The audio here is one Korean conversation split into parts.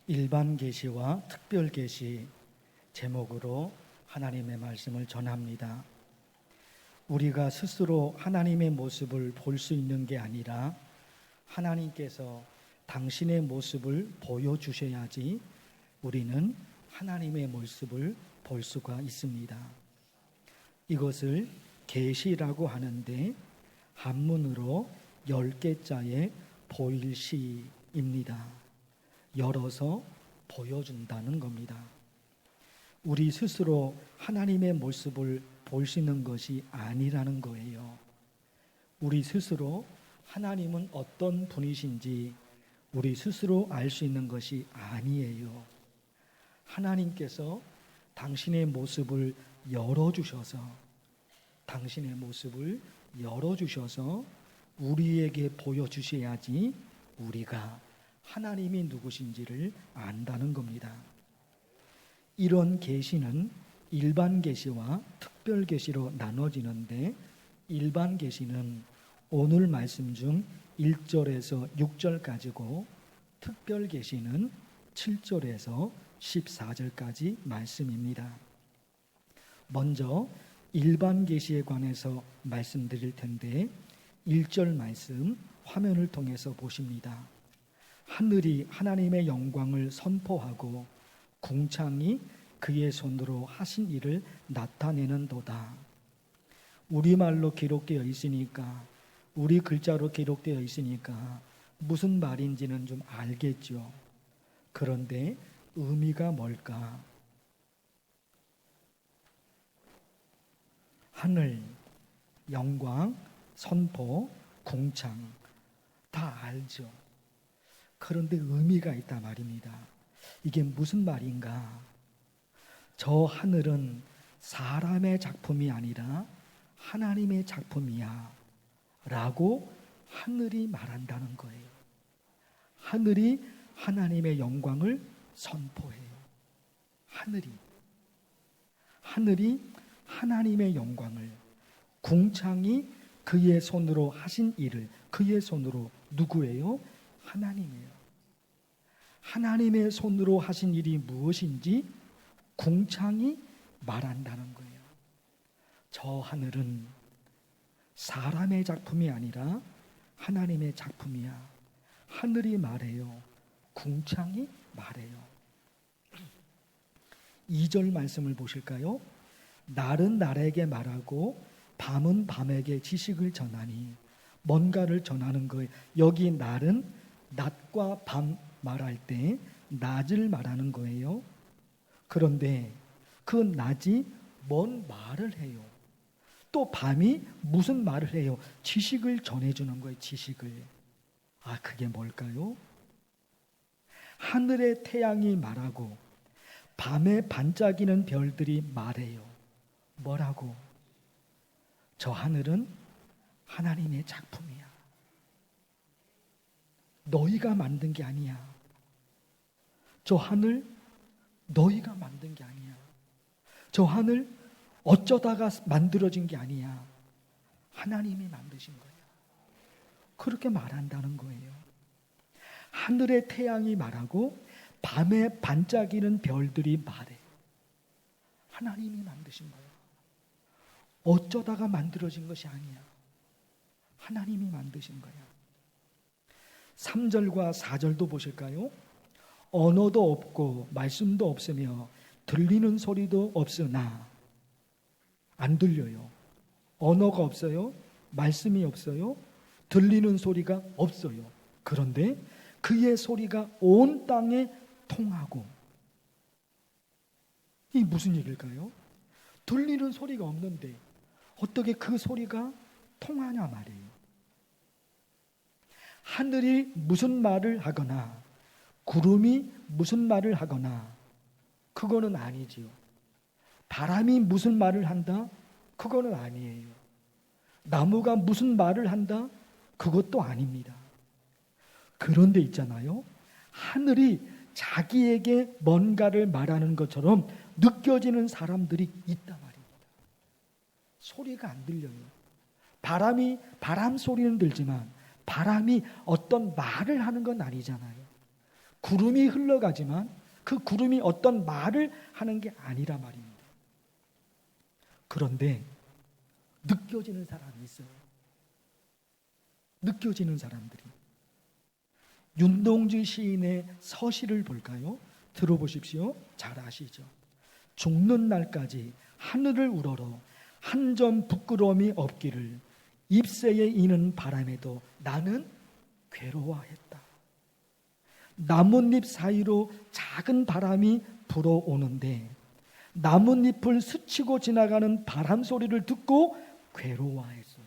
일반 계시와 특별 계시 제목으로 하나님의 말씀을 전합니다. 우리가 스스로 하나님의 모습을 볼 수 있는 게 아니라 하나님께서 당신의 모습을 보여주셔야지 우리는 하나님의 모습을 볼 수가 있습니다. 이것을 계시라고 하는데 한문으로 10개자의 보일시입니다. 열어서 보여준다는 겁니다. 우리 스스로 하나님의 모습을 볼 수 있는 것이 아니라는 거예요. 우리 스스로 하나님은 어떤 분이신지 우리 스스로 알 수 있는 것이 아니에요. 하나님께서 당신의 모습을 열어주셔서 우리에게 보여주셔야지 우리가 하나님이 누구신지를 안다는 겁니다. 이런 계시는 일반 계시와 특별 계시로 나눠지는데, 일반 계시는 오늘 말씀 중 1절에서 6절까지고 특별 계시는 7절에서 14절까지 말씀입니다. 먼저 일반 계시에 관해서 말씀드릴 텐데 1절 말씀 화면을 통해서 보십니다. 하늘이 하나님의 영광을 선포하고 궁창이 그의 손으로 하신 일을 나타내는도다. 우리말로 기록되어 있으니까, 우리 글자로 기록되어 있으니까 무슨 말인지는 좀 알겠죠. 그런데 의미가 뭘까? 하늘, 영광, 선포, 궁창 다 알죠. 그런데 의미가 있단 말입니다. 이게 무슨 말인가? 저 하늘은 사람의 작품이 아니라 하나님의 작품이야 라고 하늘이 말한다는 거예요. 하늘이 하나님의 영광을 선포해요. 하늘이 하나님의 영광을, 궁창이 그의 손으로 하신 일을, 그의 손으로 누구예요? 하나님이에요. 하나님의 손으로 하신 일이 무엇인지 궁창이 말한다는 거예요. 저 하늘은 사람의 작품이 아니라 하나님의 작품이야. 하늘이 말해요. 궁창이 말해요. 2절 말씀을 보실까요? 날은 날에게 말하고 밤은 밤에게 지식을 전하니, 뭔가를 전하는 거예요. 여기 날은 낮과 밤 말할 때 낮을 말하는 거예요. 그런데 그 낮이 뭔 말을 해요? 또 밤이 무슨 말을 해요? 지식을 전해주는 거예요. 지식을. 그게 뭘까요? 하늘의 태양이 말하고 밤에 반짝이는 별들이 말해요. 뭐라고? 저 하늘은 하나님의 작품이야. 너희가 만든 게 아니야. 저 하늘 너희가 만든 게 아니야. 저 하늘 어쩌다가 만들어진 게 아니야. 하나님이 만드신 거야. 그렇게 말한다는 거예요. 하늘의 태양이 말하고 밤에 반짝이는 별들이 말해. 하나님이 만드신 거야. 어쩌다가 만들어진 것이 아니야. 하나님이 만드신 거야. 3절과 4절도 보실까요? 언어도 없고 말씀도 없으며 들리는 소리도 없으나, 안 들려요. 언어가 없어요. 말씀이 없어요. 들리는 소리가 없어요. 그런데 그의 소리가 온 땅에 통하고, 이 무슨 얘기일까요? 들리는 소리가 없는데 어떻게 그 소리가 통하냐 말이에요. 하늘이 무슨 말을 하거나 구름이 무슨 말을 하거나 그거는 아니지요. 바람이 무슨 말을 한다? 그거는 아니에요. 나무가 무슨 말을 한다? 그것도 아닙니다. 그런데 있잖아요. 하늘이 자기에게 뭔가를 말하는 것처럼 느껴지는 사람들이 있단 말입니다. 소리가 안 들려요. 바람 소리는 들지만 바람이 어떤 말을 하는 건 아니잖아요. 구름이 흘러가지만 그 구름이 어떤 말을 하는 게 아니라 말입니다. 그런데 느껴지는 사람이 있어요. 느껴지는 사람들이. 윤동주 시인의 서시를 볼까요? 들어보십시오. 잘 아시죠? 죽는 날까지 하늘을 우러러 한 점 부끄러움이 없기를 잎새에 이는 바람에도 나는 괴로워했다. 나뭇잎 사이로 작은 바람이 불어오는데 나뭇잎을 스치고 지나가는 바람 소리를 듣고 괴로워했어요.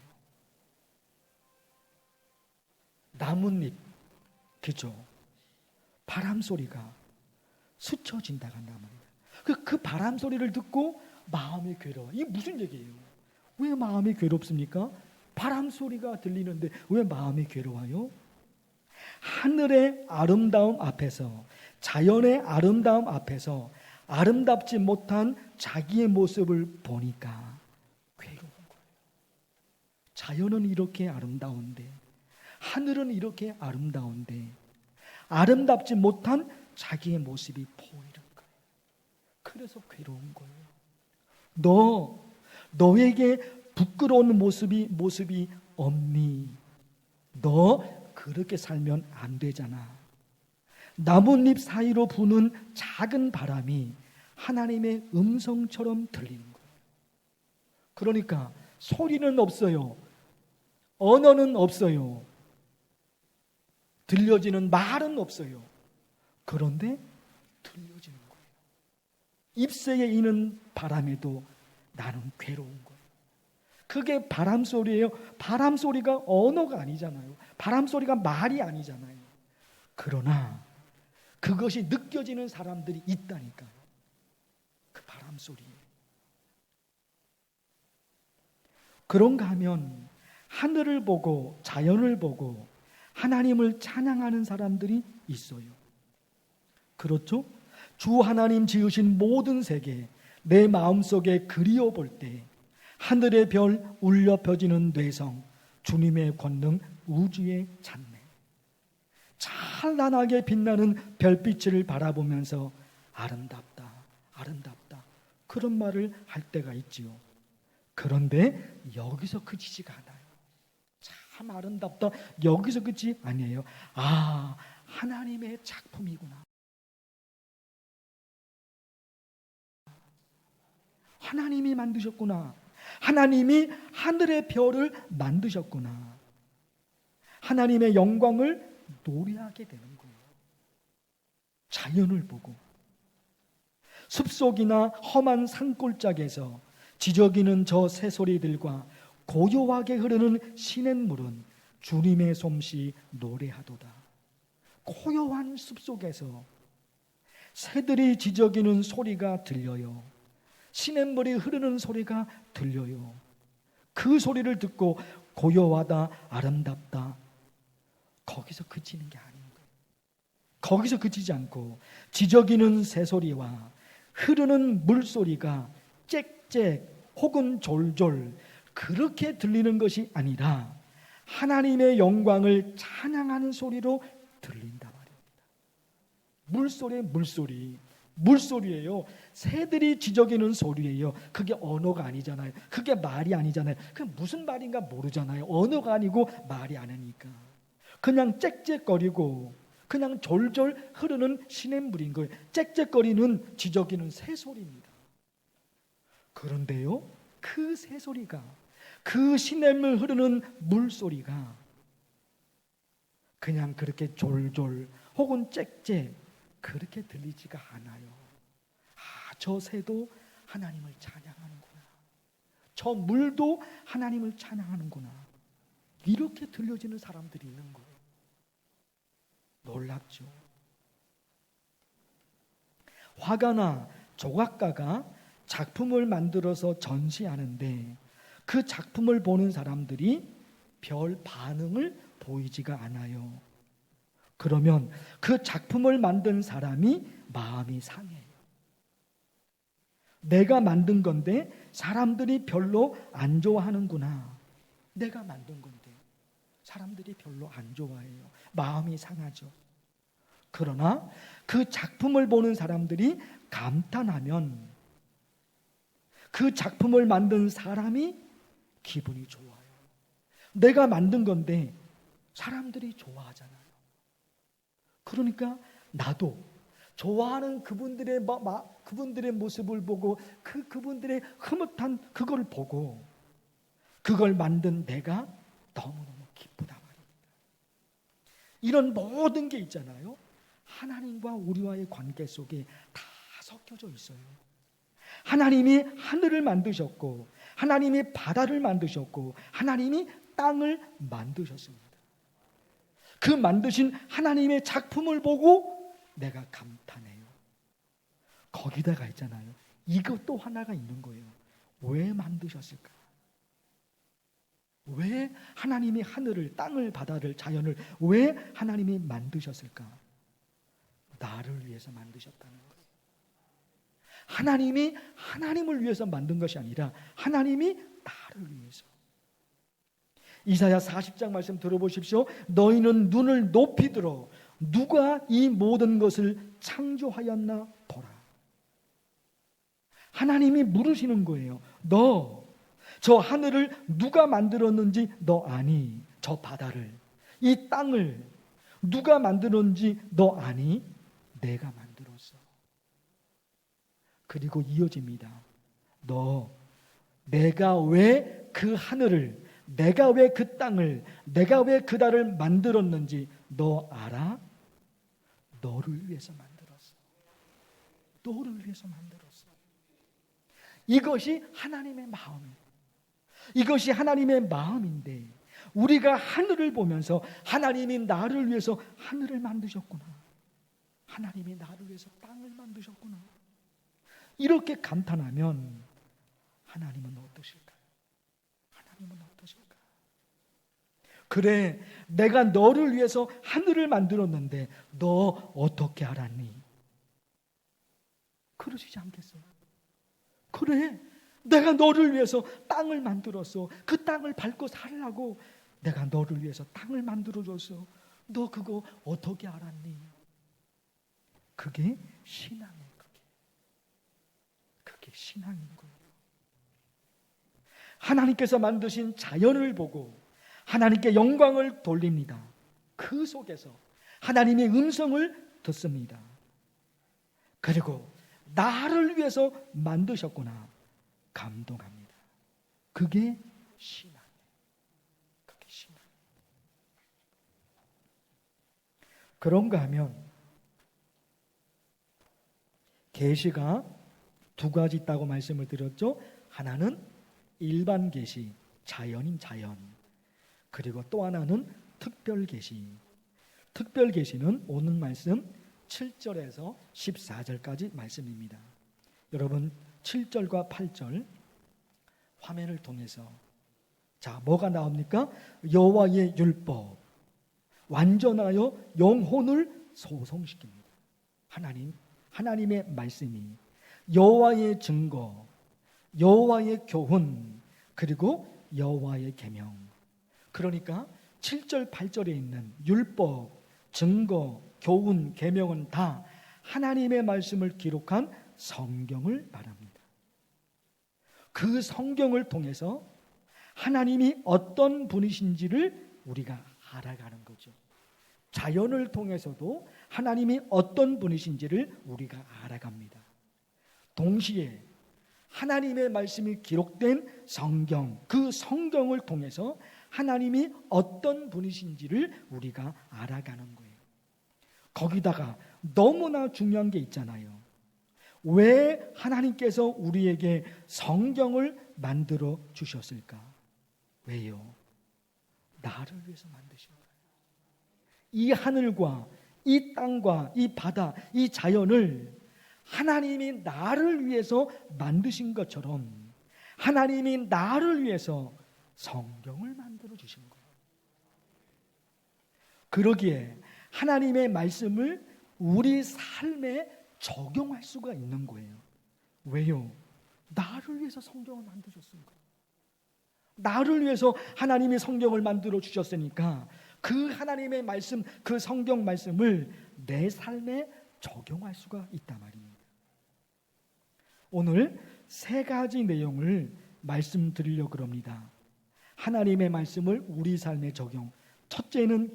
나뭇잎, 그죠? 바람 소리가 스쳐진다고 한단 말이에요. 그 바람 소리를 듣고 마음이 괴로워. 이게 무슨 얘기예요? 왜 마음이 괴롭습니까? 바람 소리가 들리는데 왜 마음이 괴로워요? 하늘의 아름다움 앞에서, 자연의 아름다움 앞에서 아름답지 못한 자기의 모습을 보니까 괴로운 거예요. 자연은 이렇게 아름다운데, 하늘은 이렇게 아름다운데 아름답지 못한 자기의 모습이 보이는 거예요. 그래서 괴로운 거예요. 너에게 부끄러운 모습이 없니? 너 그렇게 살면 안 되잖아. 나뭇잎 사이로 부는 작은 바람이 하나님의 음성처럼 들리는 거예요. 그러니까 소리는 없어요. 언어는 없어요. 들려지는 말은 없어요. 그런데 들려지는 거예요. 잎새에 이는 바람에도 나는 괴로운 거예요. 그게 바람 소리예요. 바람 소리가 언어가 아니잖아요. 바람 소리가 말이 아니잖아요. 그러나 그것이 느껴지는 사람들이 있다니까요. 그 바람 소리. 그런가 하면 하늘을 보고 자연을 보고 하나님을 찬양하는 사람들이 있어요. 그렇죠? 주 하나님 지으신 모든 세계 내 마음속에 그리워 볼 때 하늘의 별 울려 펴지는 뇌성 주님의 권능 우주의 찬美찬란하게 빛나는 별빛을 바라보면서 아름답다 아름답다 그런 말을 할 때가 있지요. 그런데 여기서 그치지가 않아요. 참 아름답다 여기서 그치 아니에요. 아 하나님의 작품이구나. 하나님이 만드셨구나. 하나님이 하늘의 별을 만드셨구나. 하나님의 영광을 노래하게 되는 거예요. 자연을 보고 숲속이나 험한 산골짜기에서 지저귀는 저 새소리들과 고요하게 흐르는 시냇물은 주님의 솜씨 노래하도다. 고요한 숲속에서 새들이 지저귀는 소리가 들려요. 시냇물이 흐르는 소리가 들려요. 그 소리를 듣고 고요하다, 아름답다. 거기서 그치는 게 아닌 거예요. 거기서 그치지 않고 지저귀는 새소리와 흐르는 물소리가 짹짹 혹은 졸졸 그렇게 들리는 것이 아니라 하나님의 영광을 찬양하는 소리로 들린다 말입니다. 물소리예요. 새들이 지저귀는 소리예요. 그게 언어가 아니잖아요. 그게 말이 아니잖아요. 그게 무슨 말인가 모르잖아요. 언어가 아니고 말이 아니니까. 그냥 짹짹거리고 그냥 졸졸 흐르는 시냇물인 거예요. 짹짹거리는 지저귀는 새소리입니다. 그런데요. 그 새소리가 그 시냇물 흐르는 물소리가 그냥 그렇게 졸졸 혹은 짹짹 그렇게 들리지가 않아요. 아, 저 새도 하나님을 찬양하는구나. 저 물도 하나님을 찬양하는구나. 이렇게 들려지는 사람들이 있는 거예요. 놀랍죠. 화가나 조각가가 작품을 만들어서 전시하는데 그 작품을 보는 사람들이 별 반응을 보이지가 않아요. 그러면 그 작품을 만든 사람이 마음이 상해요. 내가 만든 건데 사람들이 별로 안 좋아하는구나. 내가 만든 건데 사람들이 별로 안 좋아해요. 마음이 상하죠. 그러나 그 작품을 보는 사람들이 감탄하면 그 작품을 만든 사람이 기분이 좋아요. 내가 만든 건데 사람들이 좋아하잖아요. 그러니까 나도 좋아하는 그분들의 모습을 보고 그분들의 흐뭇한 그걸 보고 그걸 만든 내가 너무너무 기쁘다 말입니다. 이런 모든 게 있잖아요. 하나님과 우리와의 관계 속에 다 섞여져 있어요. 하나님이 하늘을 만드셨고 하나님이 바다를 만드셨고 하나님이 땅을 만드셨습니다. 그 만드신 하나님의 작품을 보고 내가 감탄해요. 거기다가 있잖아요. 이것도 하나가 있는 거예요. 왜 만드셨을까? 왜 하나님이 하늘을, 땅을, 바다를, 자연을 왜 하나님이 만드셨을까? 나를 위해서 만드셨다는 거예요. 하나님이 하나님을 위해서 만든 것이 아니라 하나님이 나를 위해서. 이사야 40장 말씀 들어보십시오. 너희는 눈을 높이 들어 누가 이 모든 것을 창조하였나 보라. 하나님이 물으시는 거예요. 너 저 하늘을 누가 만들었는지 너 아니? 저 바다를, 이 땅을 누가 만들었는지 너 아니? 내가 만들었어. 그리고 이어집니다. 너 내가 왜 그 하늘을, 내가 왜 그 땅을, 내가 왜 그 달을 만들었는지 너 알아? 너를 위해서 만들었어. 너를 위해서 만들었어. 이것이 하나님의 마음이에요. 이것이 하나님의 마음인데 우리가 하늘을 보면서 하나님이 나를 위해서 하늘을 만드셨구나. 하나님이 나를 위해서 땅을 만드셨구나. 이렇게 감탄하면 하나님은 어떠실까요? 하나님은 어떠실까요? 그래, 내가 너를 위해서 하늘을 만들었는데 너 어떻게 알았니? 그러시지 않겠어요? 그래, 내가 너를 위해서 땅을 만들었어. 그 땅을 밟고 살라고 내가 너를 위해서 땅을 만들어줬어. 너 그거 어떻게 알았니? 그게 신앙이에요. 그게 신앙인 거예요. 하나님께서 만드신 자연을 보고 하나님께 영광을 돌립니다. 그 속에서 하나님의 음성을 듣습니다. 그리고 나를 위해서 만드셨구나. 감동합니다. 그게 신앙이에요. 그게 신앙. 그런가 하면 계시가 두 가지 있다고 말씀을 드렸죠. 하나는 일반 계시, 자연인 자연. 그리고 또 하나는 특별 계시. 특별 계시는 오늘 말씀 7절에서 14절까지 말씀입니다. 여러분 7절과 8절 화면을 통해서 자, 뭐가 나옵니까? 여호와의 율법 완전하여 영혼을 소성시킵니다. 하나님의 말씀이 여호와의 증거, 여호와의 교훈, 그리고 여호와의 계명. 그러니까 7절, 8절에 있는 율법, 증거, 교훈, 계명은 다 하나님의 말씀을 기록한 성경을 말합니다. 그 성경을 통해서 하나님이 어떤 분이신지를 우리가 알아가는 거죠. 자연을 통해서도 하나님이 어떤 분이신지를 우리가 알아갑니다. 동시에 하나님의 말씀이 기록된 성경, 그 성경을 통해서 하나님이 어떤 분이신지를 우리가 알아가는 거예요. 거기다가 너무나 중요한 게 있잖아요. 왜 하나님께서 우리에게 성경을 만들어 주셨을까? 왜요? 나를 위해서 만드신 거예요. 이 하늘과 이 땅과 이 바다, 이 자연을 하나님이 나를 위해서 만드신 것처럼 하나님이 나를 위해서 성경을 만들어 주신 거예요. 그러기에 하나님의 말씀을 우리 삶에 적용할 수가 있는 거예요. 왜요? 나를 위해서 성경을 만드셨으니까. 나를 위해서 하나님이 성경을 만들어 주셨으니까 그 하나님의 말씀, 그 성경 말씀을 내 삶에 적용할 수가 있단 말입니다. 오늘 세 가지 내용을 말씀드리려고 합니다. 하나님의 말씀을 우리 삶에 적용. 첫째는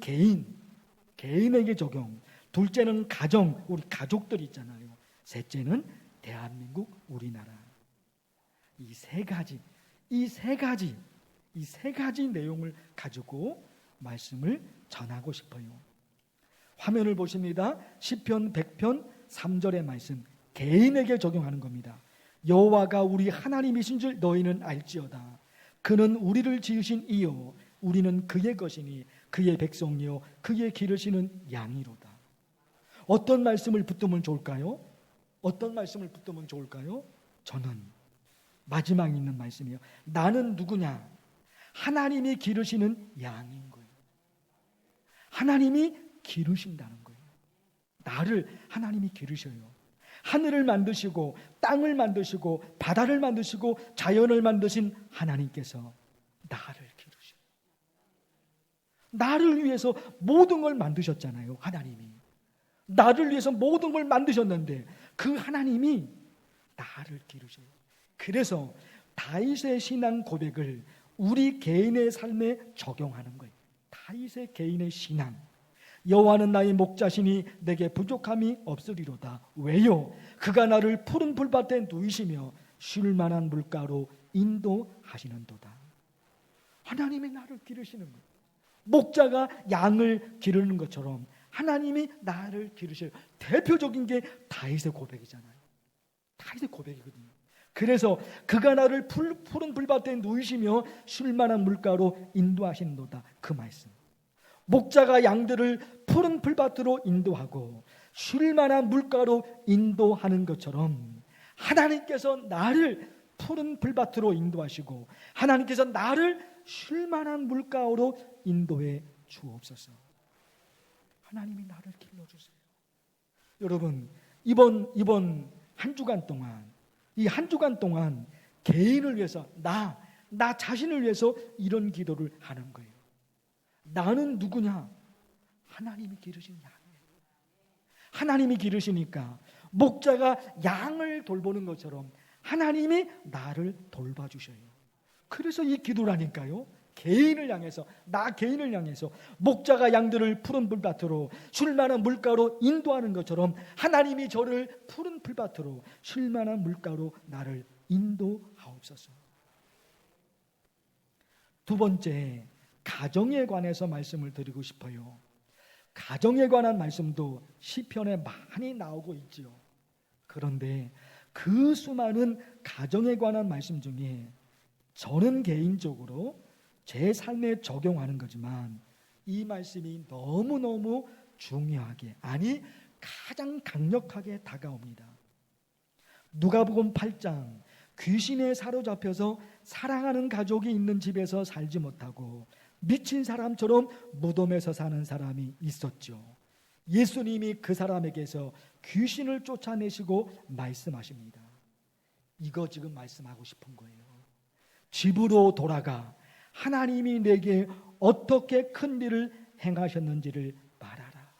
개인에게 적용. 둘째는 가정, 우리 가족들 있잖아요. 셋째는 대한민국, 우리나라. 이 세 가지 내용을 가지고 말씀을 전하고 싶어요. 화면을 보십니다. 시편 100편 3절의 말씀, 개인에게 적용하는 겁니다. 여호와가 우리 하나님이신 줄 너희는 알지어다. 그는 우리를 지으신 이요 우리는 그의 것이니 그의 백성이요 그의 기르시는 양이로다. 어떤 말씀을 붙들면 좋을까요? 저는 마지막에 있는 말씀이요. 나는 누구냐? 하나님이 기르시는 양인 거예요. 하나님이 기르신다는 거예요. 나를 하나님이 기르셔요. 하늘을 만드시고 땅을 만드시고 바다를 만드시고 자연을 만드신 하나님께서 나를 기르셔요. 나를 위해서 모든 걸 만드셨잖아요. 하나님이 나를 위해서 모든 걸 만드셨는데 그 하나님이 나를 기르셔요. 그래서 다윗의 신앙 고백을 우리 개인의 삶에 적용하는 거예요. 다윗의 개인의 신앙. 여호와는 나의 목자시니 내게 부족함이 없으리로다. 왜요? 그가 나를 푸른 풀밭에 누이시며 쉴 만한 물가로 인도하시는도다. 하나님이 나를 기르시는 거예요. 목자가 양을 기르는 것처럼 하나님이 나를 기르셔요. 대표적인 게 다윗의 고백이잖아요. 다윗의 고백이거든요. 그래서 그가 나를 푸른 풀밭에 누이시며 쉴 만한 물가로 인도하시는도다. 그 말씀. 목자가 양들을 푸른 풀밭으로 인도하고 쉴 만한 물가로 인도하는 것처럼 하나님께서 나를 푸른 풀밭으로 인도하시고 하나님께서 나를 쉴 만한 물가로 인도해 주옵소서. 하나님이 나를 길러주세요. 여러분, 이번 한 주간 동안, 이 한 주간 동안 개인을 위해서 나 자신을 위해서 이런 기도를 하는 거예요. 나는 누구냐? 하나님이 기르신 양이에요. 하나님이 기르시니까 목자가 양을 돌보는 것처럼 하나님이 나를 돌봐주셔요. 그래서 이 기도라니까요. 개인을 향해서, 나 개인을 향해서 목자가 양들을 푸른 풀밭으로 쉴 만한 물가로 인도하는 것처럼 하나님이 저를 푸른 풀밭으로 쉴 만한 물가로 나를 인도하옵소서. 두 번째, 가정에 관해서 말씀을 드리고 싶어요. 가정에 관한 말씀도 시편에 많이 나오고 있지요. 그런데 그 수많은 가정에 관한 말씀 중에 저는 개인적으로 제 삶에 적용하는 거지만 이 말씀이 너무너무 중요하게, 아니 가장 강력하게 다가옵니다. 누가복음 8장, 귀신에 사로잡혀서 사랑하는 가족이 있는 집에서 살지 못하고 미친 사람처럼 무덤에서 사는 사람이 있었죠. 예수님이 그 사람에게서 귀신을 쫓아내시고 말씀하십니다. 이거 지금 말씀하고 싶은 거예요. 집으로 돌아가 하나님이 내게 어떻게 큰 일을 행하셨는지를 말하라.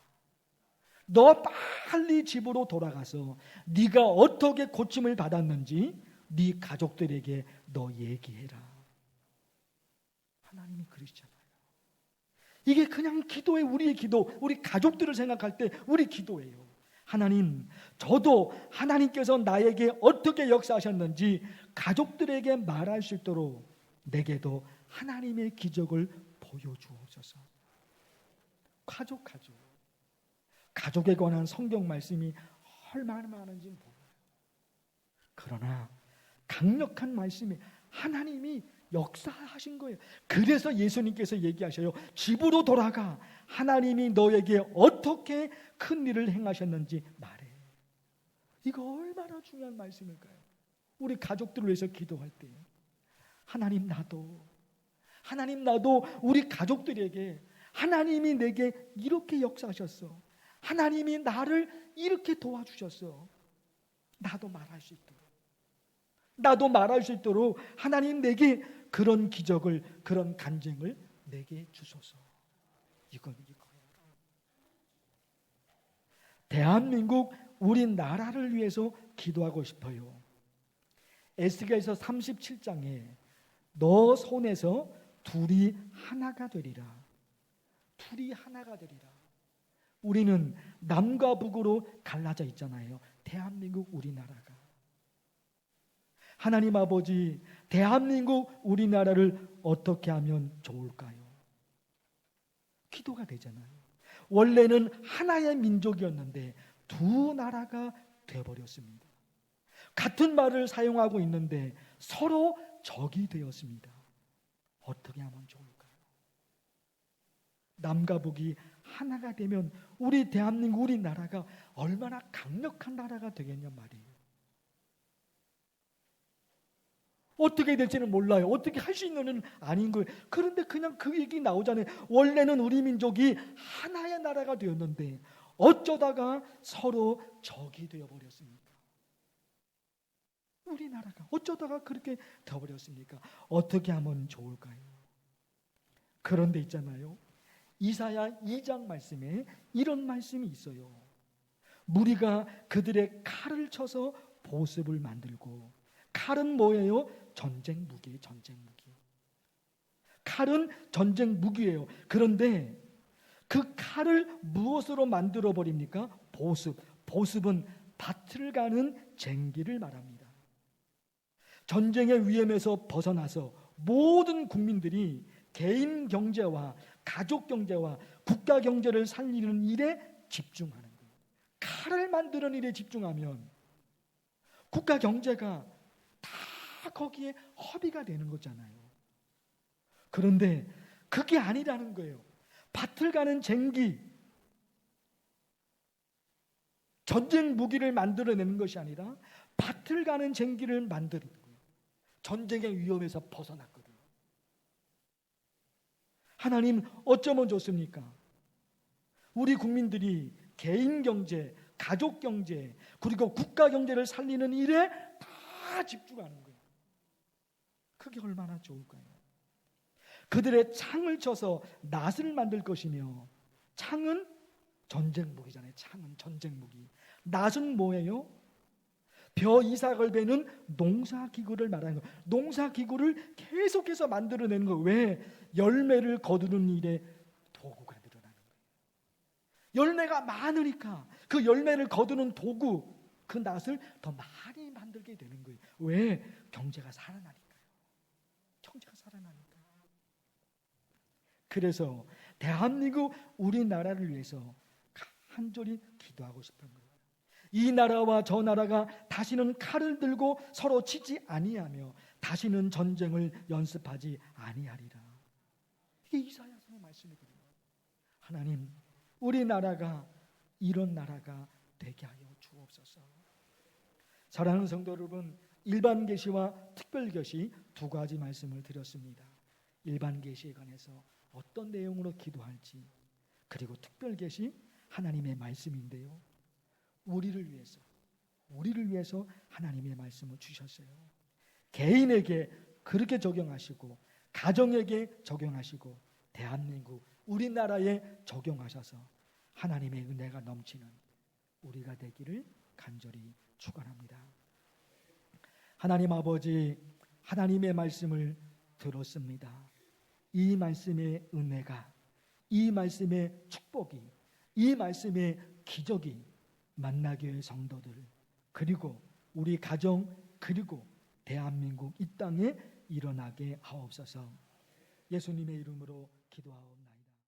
너 빨리 집으로 돌아가서 네가 어떻게 고침을 받았는지 네 가족들에게 너 얘기해라. 하나님이 그러시잖아요. 이게 그냥 기도의 우리의 기도, 우리 가족들을 생각할 때 우리 기도예요. 하나님, 저도 하나님께서 나에게 어떻게 역사하셨는지 가족들에게 말할 수 있도록 내게도 하나님의 기적을 보여주옵소서. 가족에 관한 성경 말씀이 얼마나 많은지 몰라요. 그러나 강력한 말씀이 하나님이 역사하신 거예요. 그래서 예수님께서 얘기하셔요. 집으로 돌아가 하나님이 너에게 어떻게 큰 일을 행하셨는지 말해. 이거 얼마나 중요한 말씀일까요? 우리 가족들을 위해서 기도할 때 하나님 나도 우리 가족들에게 하나님이 내게 이렇게 역사하셨어. 하나님이 나를 이렇게 도와주셨어. 나도 말할 수 있도록 하나님 내게 그런 기적을, 그런 간증을 내게 주소서. 이거예요. 대한민국 우리나라를 위해서 기도하고 싶어요. 에스겔서 37장에 너 손에서 둘이 하나가 되리라. 둘이 하나가 되리라. 우리는 남과 북으로 갈라져 있잖아요. 대한민국 우리나라가. 하나님 아버지, 대한민국 우리나라를 어떻게 하면 좋을까요? 기도가 되잖아요. 원래는 하나의 민족이었는데 두 나라가 되어버렸습니다. 같은 말을 사용하고 있는데 서로 적이 되었습니다. 어떻게 하면 좋을까요? 남과 북이 하나가 되면 우리 대한민국 우리나라가 얼마나 강력한 나라가 되겠냐 말이에요. 어떻게 될지는 몰라요. 어떻게 할 수 있는 건 아닌 거예요. 그런데 그냥 그 얘기 나오잖아요. 원래는 우리 민족이 하나의 나라가 되었는데 어쩌다가 서로 적이 되어버렸습니까? 우리나라가 어쩌다가 그렇게 되어버렸습니까? 어떻게 하면 좋을까요? 그런데 있잖아요. 이사야 2장 말씀에 이런 말씀이 있어요. 무리가 그들의 칼을 쳐서 보습을 만들고, 칼은 뭐예요? 전쟁 무기예요. 전쟁 무기. 칼은 전쟁 무기예요. 그런데 그 칼을 무엇으로 만들어 버립니까? 보습. 보습은 밭을 가는 쟁기를 말합니다. 전쟁의 위험에서 벗어나서 모든 국민들이 개인 경제와 가족 경제와 국가 경제를 살리는 일에 집중하는 거예요. 칼을 만드는 일에 집중하면 국가 경제가 다 거기에 허비가 되는 거잖아요. 그런데 그게 아니라는 거예요. 밭을 가는 쟁기, 전쟁 무기를 만들어내는 것이 아니라 밭을 가는 쟁기를 만드는 거예요. 전쟁의 위험에서 벗어났거든요. 하나님 어쩌면 좋습니까? 우리 국민들이 개인 경제, 가족 경제, 그리고 국가 경제를 살리는 일에 다 집중하는 거예요. 그게 얼마나 좋을까요? 그들의 창을 쳐서 낫을 만들 것이며, 창은 전쟁 무기잖아요. 창은 전쟁 무기. 낫은 뭐예요? 벼 이삭을 베는 농사기구를 말하는 거예요. 농사기구를 계속해서 만들어내는 거예요. 왜? 열매를 거두는 일에 도구가 늘어나는 거예요. 열매가 많으니까 그 열매를 거두는 도구, 그 낫을 더 많이 만들게 되는 거예요. 왜? 경제가 살아나니까요. 경제가 살아나니까. 그래서 대한민국 우리나라를 위해서 간절히 기도하고 싶은 거예요. 이 나라와 저 나라가 다시는 칼을 들고 서로 치지 아니하며 다시는 전쟁을 연습하지 아니하리라. 이게 이사야서의 말씀이거든요. 하나님, 우리나라가 이런 나라가 되게 하여 주옵소서. 사랑하는 성도 여러분, 일반 계시와 특별 계시 두 가지 말씀을 드렸습니다. 일반 계시에 관해서 어떤 내용으로 기도할지, 그리고 특별 계시 하나님의 말씀인데요. 우리를 위해서 하나님의 말씀을 주셨어요. 개인에게 그렇게 적용하시고, 가정에게 적용하시고, 대한민국 우리나라에 적용하셔서 하나님의 은혜가 넘치는 우리가 되기를 간절히 축원합니다. 하나님 아버지, 하나님의 말씀을 들었습니다. 이 말씀의 은혜가, 이 말씀의 축복이, 이 말씀의 기적이 만나교회 성도들, 그리고 우리 가정, 그리고 대한민국 이 땅에 일어나게 하옵소서. 예수님의 이름으로 기도하옵나이다.